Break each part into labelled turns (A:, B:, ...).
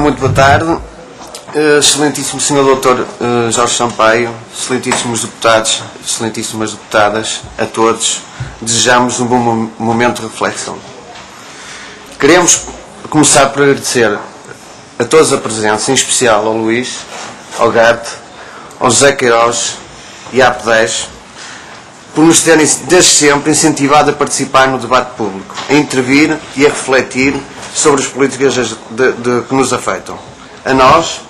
A: muito boa tarde. Excelentíssimo Sr. Dr. Jorge Sampaio, excelentíssimos deputados, excelentíssimas deputadas, a todos, desejamos um bom momento de reflexão. Queremos começar por agradecer a todos a presença, em especial ao Luís, ao Garte, ao José Queiroz e à AP10, por nos terem desde sempre incentivado a participar no debate público, a intervir e a refletir sobre as políticas que nos afetam. A nós,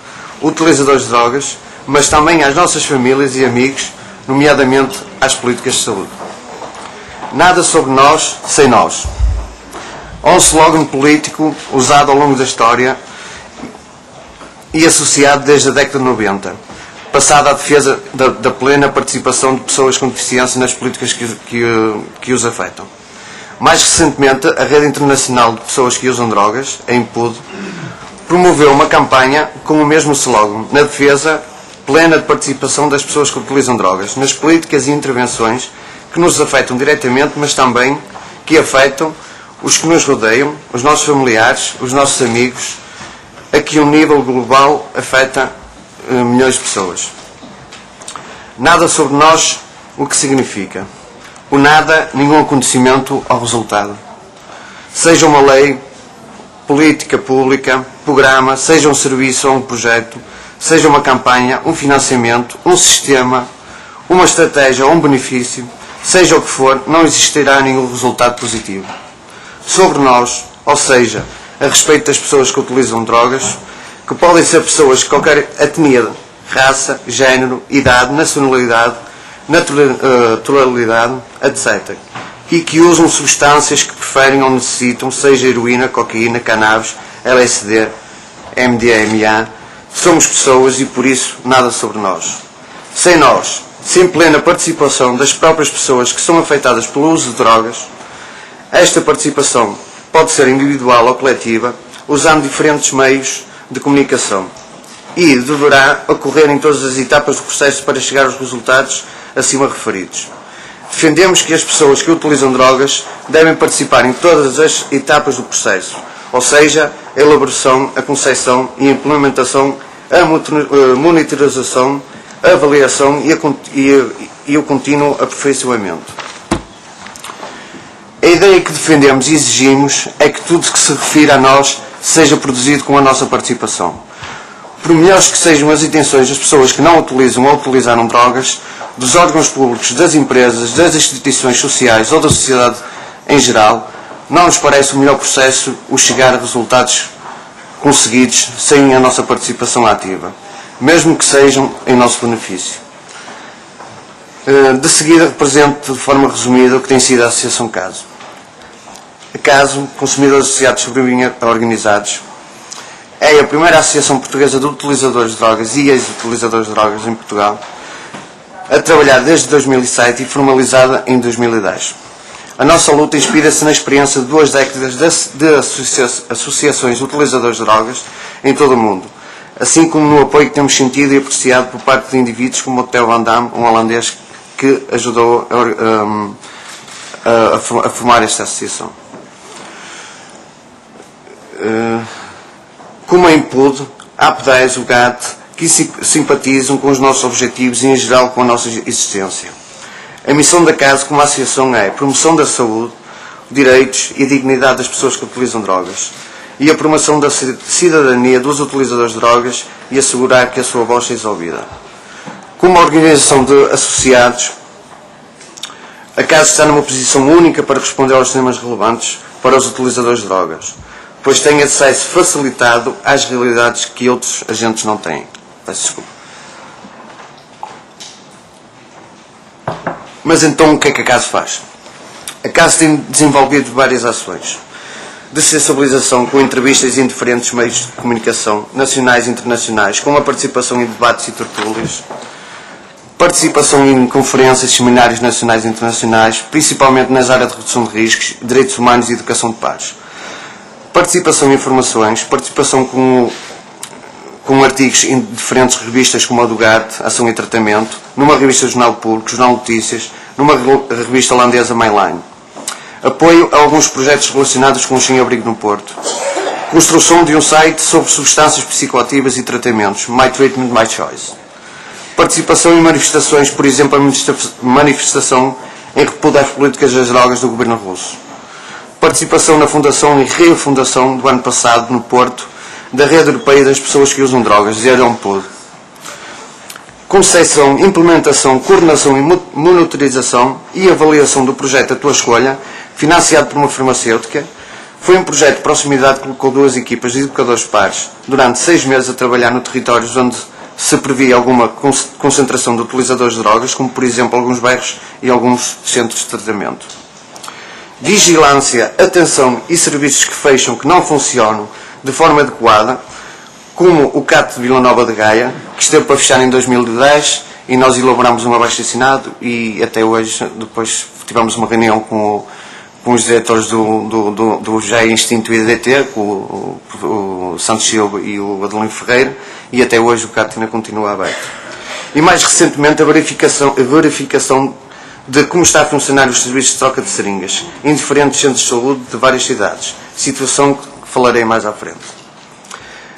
A: utilizadores de drogas, mas também às nossas famílias e amigos, nomeadamente às políticas de saúde. Nada sobre nós sem nós. Há um slogan político usado ao longo da história e associado desde a década de 90, passada a defesa da plena participação de pessoas com deficiência nas políticas que os afetam. Mais recentemente, a Rede Internacional de Pessoas que Usam Drogas, a INPUD, promoveu uma campanha com o mesmo slogan, na defesa plena de participação das pessoas que utilizam drogas, nas políticas e intervenções que nos afetam diretamente, mas também que afetam os que nos rodeiam, os nossos familiares, os nossos amigos, a que um nível global afeta milhões de pessoas. Nada sobre nós, o que significa? O nada, nenhum acontecimento ao resultado. Seja uma lei, política pública, programa, seja um serviço ou um projeto, seja uma campanha, um financiamento, um sistema, uma estratégia ou um benefício, seja o que for, não existirá nenhum resultado positivo. Sobre nós, ou seja, a respeito das pessoas que utilizam drogas, que podem ser pessoas de qualquer etnia, raça, género, idade, nacionalidade, naturalidade, etc. E que usam substâncias que preferem ou necessitam, seja heroína, cocaína, cannabis, LSD, MDMA. Somos pessoas e por isso nada sobre nós. Sem nós, sem plena participação das próprias pessoas que são afetadas pelo uso de drogas, esta participação pode ser individual ou coletiva, usando diferentes meios de comunicação, e deverá ocorrer em todas as etapas do processo para chegar aos resultados acima referidos. Defendemos que as pessoas que utilizam drogas devem participar em todas as etapas do processo, ou seja, a elaboração, a concepção e a implementação, a monitorização, a avaliação e o contínuo aperfeiçoamento. A ideia que defendemos e exigimos é que tudo que se refira a nós seja produzido com a nossa participação. Por melhores que sejam as intenções das pessoas que não utilizam ou utilizaram drogas, dos órgãos públicos, das empresas, das instituições sociais ou da sociedade em geral, não nos parece o melhor processo o chegar a resultados conseguidos sem a nossa participação ativa, mesmo que sejam em nosso benefício. De seguida, represento de forma resumida o que tem sido a Associação CASO. A CASO, Consumidores Associados Organizados, é a primeira associação portuguesa de utilizadores de drogas e ex-utilizadores de drogas em Portugal, a trabalhar desde 2007 e formalizada em 2010. A nossa luta inspira-se na experiência de 2 décadas de associações de utilizadores de drogas em todo o mundo, assim como no apoio que temos sentido e apreciado por parte de indivíduos como o Theo Van Damme, um holandês que ajudou a formar esta associação. Como a INPUD, a AP10, o GAT, que simpatizam com os nossos objetivos e, em geral, com a nossa existência. A missão da CASO como associação é a promoção da saúde, direitos e dignidade das pessoas que utilizam drogas e a promoção da cidadania dos utilizadores de drogas e assegurar que a sua voz seja ouvida. Como organização de associados, a CASO está numa posição única para responder aos temas relevantes para os utilizadores de drogas, pois tem acesso facilitado às realidades que outros agentes não têm. Peço desculpa. Mas então o que é que a CASO faz? A CASO tem desenvolvido várias ações de sensibilização com entrevistas em diferentes meios de comunicação, nacionais e internacionais, com a participação em debates e tertúlias, participação em conferências e seminários nacionais e internacionais, principalmente nas áreas de redução de riscos, direitos humanos e educação de pares. Participação em informações, participação com artigos em diferentes revistas como a do GAT, Ação e Tratamento, numa revista Jornal Público, Jornal Notícias, numa revista holandesa Mainline. Apoio a alguns projetos relacionados com o sem-abrigo no Porto. Construção de um site sobre substâncias psicoativas e tratamentos, My Treatment, My Choice. Participação em manifestações, por exemplo, a manifestação em repúdio às políticas das drogas do governo russo. Participação na fundação e refundação do ano passado, no Porto, da Rede Europeia das Pessoas que Usam Drogas, Zero on Pod. Concepção, implementação, coordenação e monitorização e avaliação do projeto A Tua Escolha, financiado por uma farmacêutica. Foi um projeto de proximidade que colocou 2 equipas de educadores pares durante 6 meses a trabalhar no territórios onde se previa alguma concentração de utilizadores de drogas, como por exemplo alguns bairros e alguns centros de tratamento. Vigilância, atenção e serviços que fecham, que não funcionam de forma adequada, como o CAT de Vila Nova de Gaia, que esteve para fechar em 2010 e nós elaborámos um abaixo-assinado e até hoje, depois tivemos uma reunião com os diretores do já extinto IDT, com o Santos Silva e o Adelino Ferreira, e até hoje o CAT ainda continua aberto. E mais recentemente a verificação de como está a funcionar os serviços de troca de seringas em diferentes centros de saúde de várias cidades, situação que falarei mais à frente.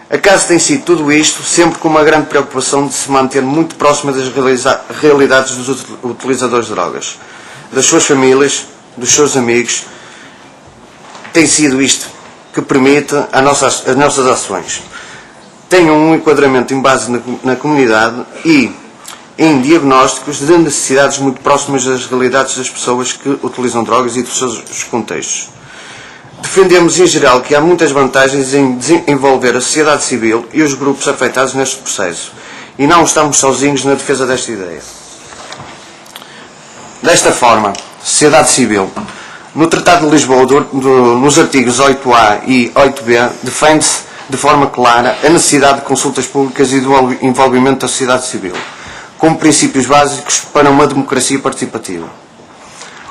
A: A CAS tem sido tudo isto sempre com uma grande preocupação de se manter muito próxima das realidades dos utilizadores de drogas, das suas famílias, dos seus amigos. Tem sido isto que permite as nossas ações. Tenham um enquadramento em base na comunidade e em diagnósticos de necessidades muito próximas das realidades das pessoas que utilizam drogas e dos seus contextos. Defendemos em geral que há muitas vantagens em envolver a sociedade civil e os grupos afetados neste processo e não estamos sozinhos na defesa desta ideia. Desta forma, sociedade civil. No Tratado de Lisboa, nos artigos 8A e 8B, defende-se de forma clara a necessidade de consultas públicas e do envolvimento da sociedade civil, como princípios básicos para uma democracia participativa.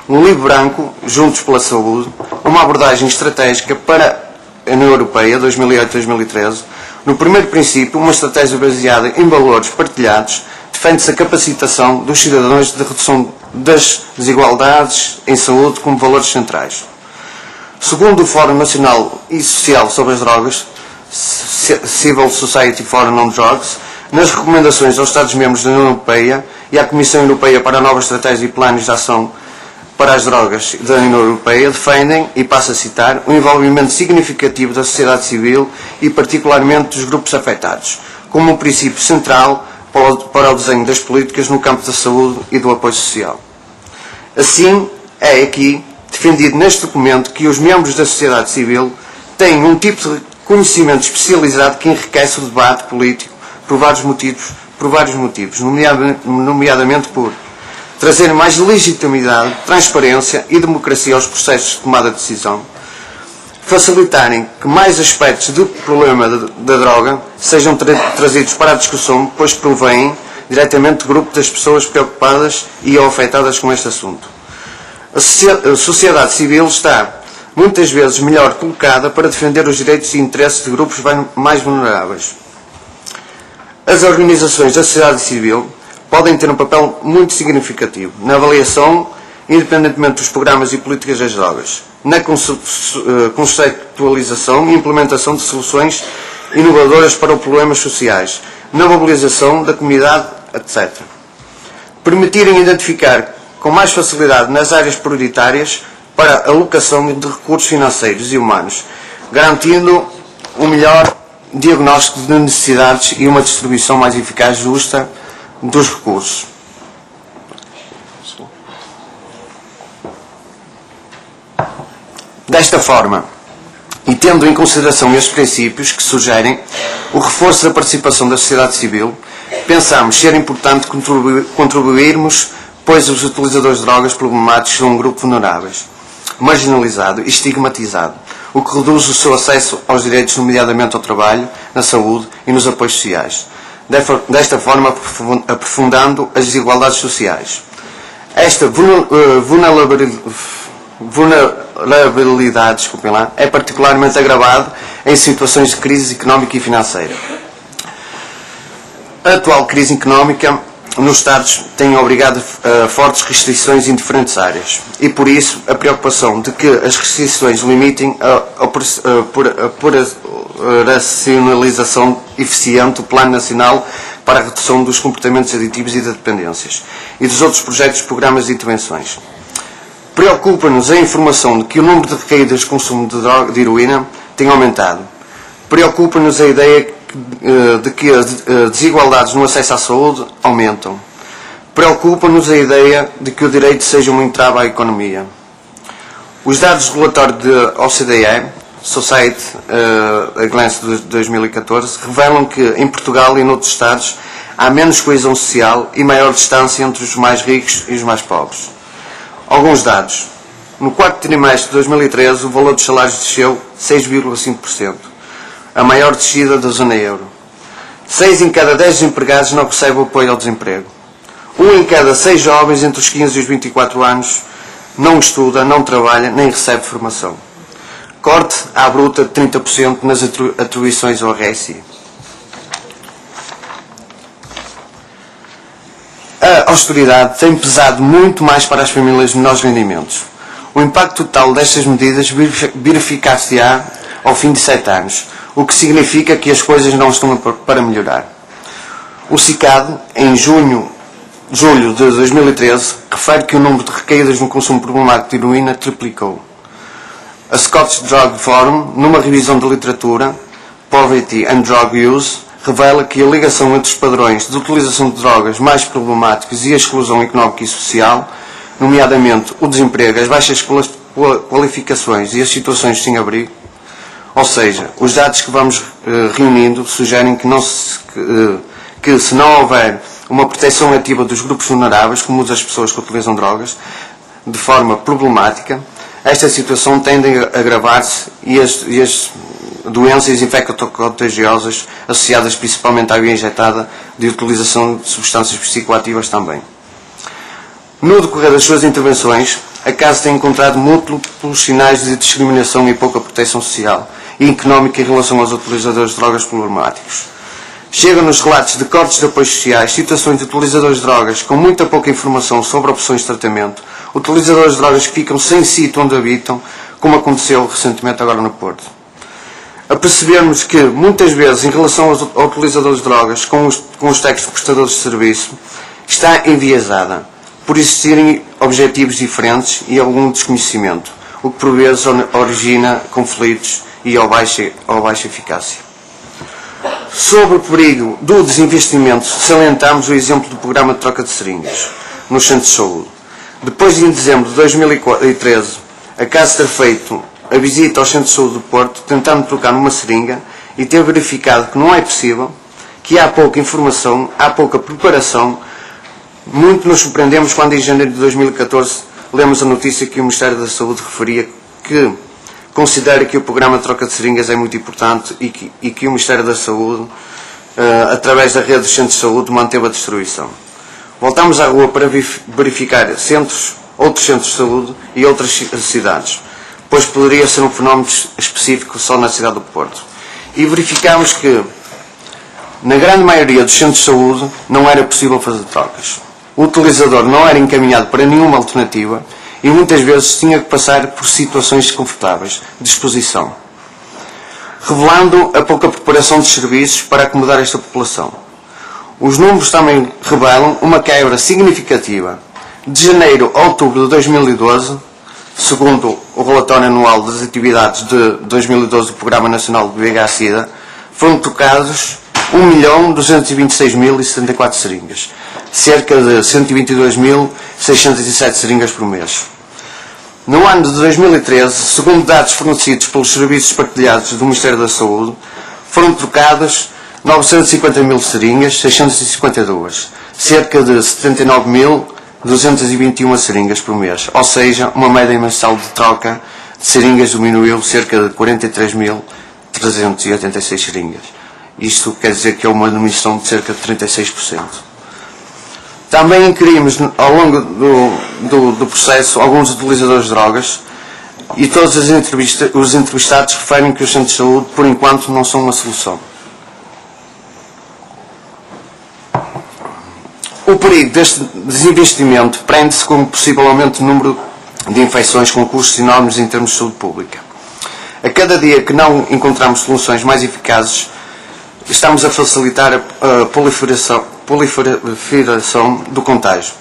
A: Um livro branco, Juntos pela Saúde, uma abordagem estratégica para a União Europeia, 2008-2013, no primeiro princípio, uma estratégia baseada em valores partilhados, defende-se a capacitação dos cidadãos de redução das desigualdades em saúde como valores centrais. Segundo o Fórum Nacional e Social sobre as Drogas, Civil Society Forum on Drugs, nas recomendações aos Estados-membros da União Europeia e à Comissão Europeia para a nova estratégia e planos de ação para as drogas da União Europeia, defendem, e passo a citar, o envolvimento significativo da sociedade civil e particularmente dos grupos afetados, como um princípio central para o desenho das políticas no campo da saúde e do apoio social. Assim, é aqui defendido neste documento que os membros da sociedade civil têm um tipo de conhecimento especializado que enriquece o debate político por vários motivos, nomeadamente por trazer mais legitimidade, transparência e democracia aos processos de tomada de decisão, facilitarem que mais aspectos do problema da droga sejam trazidos para a discussão, pois provêm diretamente do grupo das pessoas preocupadas e ou afetadas com este assunto. A sociedade civil está muitas vezes melhor colocada para defender os direitos e interesses de grupos mais vulneráveis. As organizações da sociedade civil podem ter um papel muito significativo na avaliação, independentemente dos programas e políticas das drogas, na conceitualização e implementação de soluções inovadoras para os problemas sociais, na mobilização da comunidade, etc. Permitirem identificar com mais facilidade nas áreas prioritárias para a alocação de recursos financeiros e humanos, garantindo um melhor diagnóstico de necessidades e uma distribuição mais eficaz e justa dos recursos. Desta forma, e tendo em consideração estes princípios que sugerem o reforço da participação da sociedade civil, pensamos ser importante contribuirmos, pois os utilizadores de drogas problemáticos são um grupo vulnerável, marginalizado e estigmatizado, o que reduz o seu acesso aos direitos, nomeadamente ao trabalho, na saúde e nos apoios sociais. Desta forma, aprofundando as desigualdades sociais. Esta vulnerabilidade, desculpem lá, é particularmente agravada em situações de crise económica e financeira. A atual crise económica nos Estados têm obrigado a fortes restrições em diferentes áreas e, por isso, a preocupação de que as restrições limitem a operacionalização eficiente do Plano Nacional para a redução dos comportamentos aditivos e de dependências e dos outros projetos, programas e intervenções. Preocupa-nos a informação de que o número de recaídas de consumo de heroína tem aumentado. Preocupa-nos a ideia de que as desigualdades no acesso à saúde aumentam. Preocupa-nos a ideia de que o direito seja um entrave à economia. Os dados do relatório da OCDE, Society a Glance de 2014, revelam que em Portugal e noutros Estados há menos coesão social e maior distância entre os mais ricos e os mais pobres. Alguns dados. No quarto trimestre de 2013, o valor dos salários desceu 6,5%, a maior descida da zona euro. 6 em cada 10 empregados não recebem apoio ao desemprego. 1 em cada 6 jovens entre os 15 e os 24 anos não estuda, não trabalha, nem recebe formação. Corte à bruta de 30% nas atribuições ao RSI. A austeridade tem pesado muito mais para as famílias de menores rendimentos. O impacto total destas medidas verificar-se-á ao fim de 7 anos, o que significa que as coisas não estão para melhorar. O CICAD, em julho de 2013, refere que o número de recaídas no consumo problemático de heroína triplicou. A Scottish Drug Forum, numa revisão da literatura, Poverty and Drug Use, revela que a ligação entre os padrões de utilização de drogas mais problemáticos e a exclusão económica e social, nomeadamente o desemprego, as baixas qualificações e as situações de sem-abrigo, ou seja, os dados que vamos reunindo sugerem que se não houver uma proteção ativa dos grupos vulneráveis, como das pessoas que utilizam drogas, de forma problemática, esta situação tende a agravar-se e as doenças infecto-contagiosas associadas principalmente à via injetada de utilização de substâncias psicoativas também. No decorrer das suas intervenções, a CAS tem encontrado múltiplos sinais de discriminação e pouca proteção social e económica em relação aos utilizadores de drogas problemáticos. Chegam-nos relatos de cortes de apoios sociais, situações de utilizadores de drogas com muita pouca informação sobre opções de tratamento, utilizadores de drogas que ficam sem sítio onde habitam, como aconteceu recentemente agora no Porto. A percebermos que, muitas vezes, em relação aos utilizadores de drogas, com os textos de prestadores de serviço, está enviesada, por existirem objetivos diferentes e algum desconhecimento, o que por vezes origina conflitos e ou baixa eficácia. Sobre o perigo do desinvestimento, salientamos o exemplo do programa de troca de seringas nos centros de saúde. Depois de, em dezembro de 2013, a CAS ter feito a visita aos centros de saúde do Porto, tentando trocar numa seringa e ter verificado que não é possível, que há pouca informação, há pouca preparação. Muito nos surpreendemos quando em janeiro de 2014 lemos a notícia que o Ministério da Saúde referia que considera que o programa de troca de seringas é muito importante e que o Ministério da Saúde, através da rede de centros de saúde, manteve a distribuição. Voltamos à rua para verificar outros centros de saúde e outras cidades, pois poderia ser um fenómeno específico só na cidade do Porto. E verificámos que, na grande maioria dos centros de saúde, não era possível fazer trocas. O utilizador não era encaminhado para nenhuma alternativa e muitas vezes tinha que passar por situações desconfortáveis de exposição, revelando a pouca preparação dos serviços para acomodar esta população. Os números também revelam uma quebra significativa. De janeiro a outubro de 2012, segundo o relatório anual das atividades de 2012 do Programa Nacional de VIH-Sida, foram trocados 1.226.074 seringas, cerca de 122.607 seringas por mês. No ano de 2013, segundo dados fornecidos pelos serviços partilhados do Ministério da Saúde, foram trocadas 950.000 seringas, 652, cerca de 79.221 seringas por mês, ou seja, uma média mensal de troca de seringas diminuiu cerca de 43.386 seringas. Isto quer dizer que é uma diminuição de cerca de 36%. Também inquirimos ao longo do processo alguns utilizadores de drogas e todos os entrevistados referem que os centros de saúde, por enquanto, não são uma solução. O perigo deste desinvestimento prende-se com o possível aumento do número de infecções com custos enormes em termos de saúde pública. A cada dia que não encontramos soluções mais eficazes, estamos a facilitar a proliferação do contágio.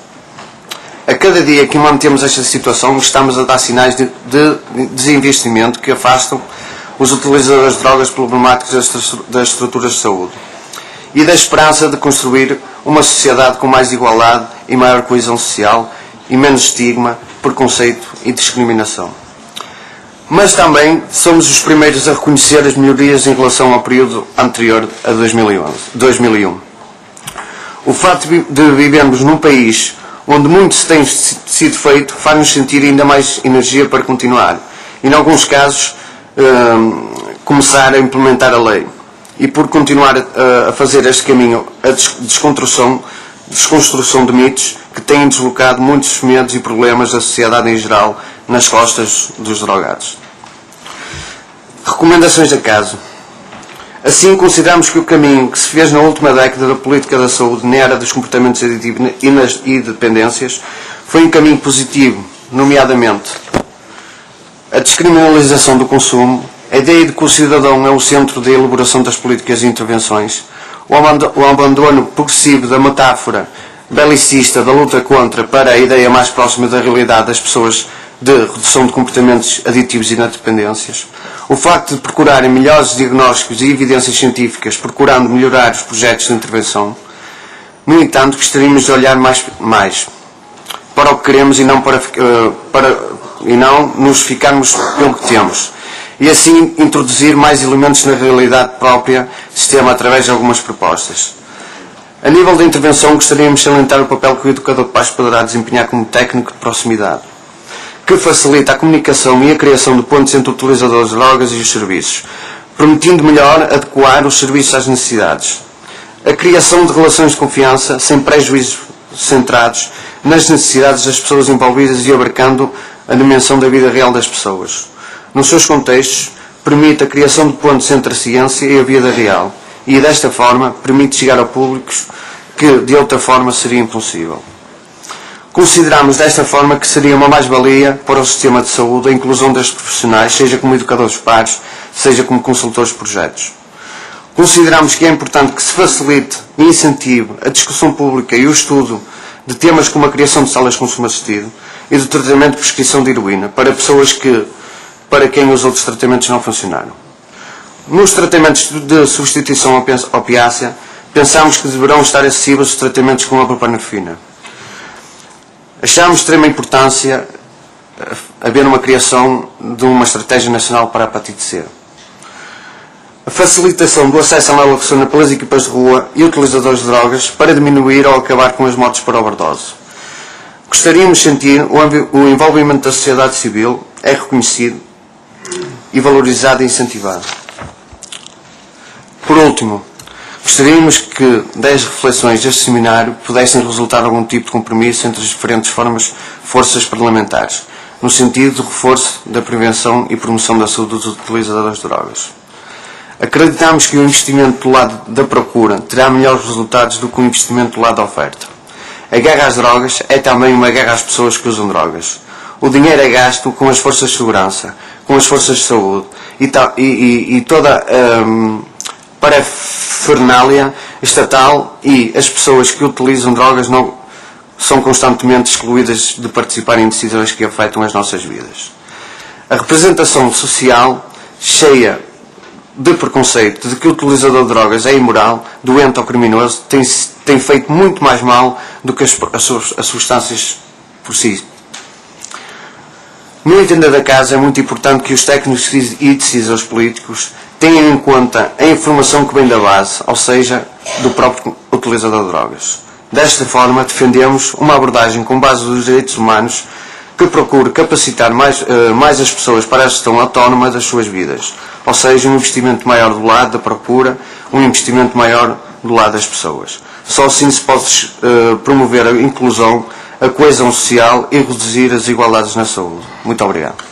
A: A cada dia que mantemos esta situação, estamos a dar sinais de desinvestimento que afastam os utilizadores de drogas problemáticas das estruturas de saúde e da esperança de construir uma sociedade com mais igualdade e maior coesão social e menos estigma, preconceito e discriminação. Mas também somos os primeiros a reconhecer as melhorias em relação ao período anterior a 2001. O facto de vivermos num país onde muito se tem sido feito faz-nos sentir ainda mais energia para continuar e, em alguns casos, começar a implementar a lei. E por continuar a fazer este caminho, a desconstrução de mitos que têm deslocado muitos medos e problemas da sociedade em geral nas costas dos drogados. Recomendações de caso. Assim, consideramos que o caminho que se fez na última década da política da saúde na era dos comportamentos aditivos e dependências foi um caminho positivo, nomeadamente a descriminalização do consumo, a ideia de que o cidadão é o centro da elaboração das políticas de intervenções, o abandono progressivo da metáfora belicista da luta contra para a ideia mais próxima da realidade das pessoas de redução de comportamentos aditivos e na dependências, o facto de procurarem melhores diagnósticos e evidências científicas, procurando melhorar os projetos de intervenção. No entanto, gostaríamos de olhar mais para o que queremos e não nos ficarmos pelo que temos, e assim introduzir mais elementos na realidade própria do sistema através de algumas propostas. A nível da intervenção, gostaríamos de salientar o papel que o educador de pais poderá desempenhar como técnico de proximidade, que facilita a comunicação e a criação de pontos entre utilizadores de drogas e os serviços, permitindo melhor adequar os serviços às necessidades. A criação de relações de confiança, sem prejuízos centrados nas necessidades das pessoas envolvidas e abarcando a dimensão da vida real das pessoas. Nos seus contextos, permite a criação de pontos entre a ciência e a vida real e, desta forma, permite chegar a públicos que, de outra forma, seria impossível. Consideramos desta forma que seria uma mais-valia para o sistema de saúde a inclusão destes profissionais, seja como educadores de pares, seja como consultores de projetos. Consideramos que é importante que se facilite e incentive a discussão pública e o estudo de temas como a criação de salas de consumo assistido e do tratamento de prescrição de heroína para pessoas para quem os outros tratamentos não funcionaram. Nos tratamentos de substituição opiácea, pensamos que deverão estar acessíveis os tratamentos com a buprenorfina. Achamos de extrema importância haver uma criação de uma estratégia nacional para a hepatite C. A facilitação do acesso à naloxona pelas equipas de rua e utilizadores de drogas para diminuir ou acabar com as mortes por overdose. Gostaríamos de sentir o envolvimento da sociedade civil é reconhecido e valorizado e incentivado. Por último, gostaríamos que 10 reflexões deste seminário pudessem resultar algum tipo de compromisso entre as diferentes forças parlamentares, no sentido de reforço da prevenção e promoção da saúde dos utilizadores de drogas. Acreditamos que o investimento do lado da procura terá melhores resultados do que o investimento do lado da oferta. A guerra às drogas é também uma guerra às pessoas que usam drogas. O dinheiro é gasto com as forças de segurança, com as forças de saúde e toda a parafernália estatal, e as pessoas que utilizam drogas não são constantemente excluídas de participar em decisões que afetam as nossas vidas. A representação social cheia de preconceito de que o utilizador de drogas é imoral, doente ou criminoso tem feito muito mais mal do que as substâncias por si. No entender da casa, é muito importante que os técnicos e decisores políticos tenham em conta a informação que vem da base, ou seja, do próprio utilizador de drogas. Desta forma, defendemos uma abordagem com base nos direitos humanos que procure capacitar mais as pessoas para a gestão autónoma das suas vidas, ou seja, um investimento maior do lado da procura, um investimento maior do lado das pessoas. Só assim se pode promover a inclusão, a coesão social e reduzir as desigualdades na saúde. Muito obrigado.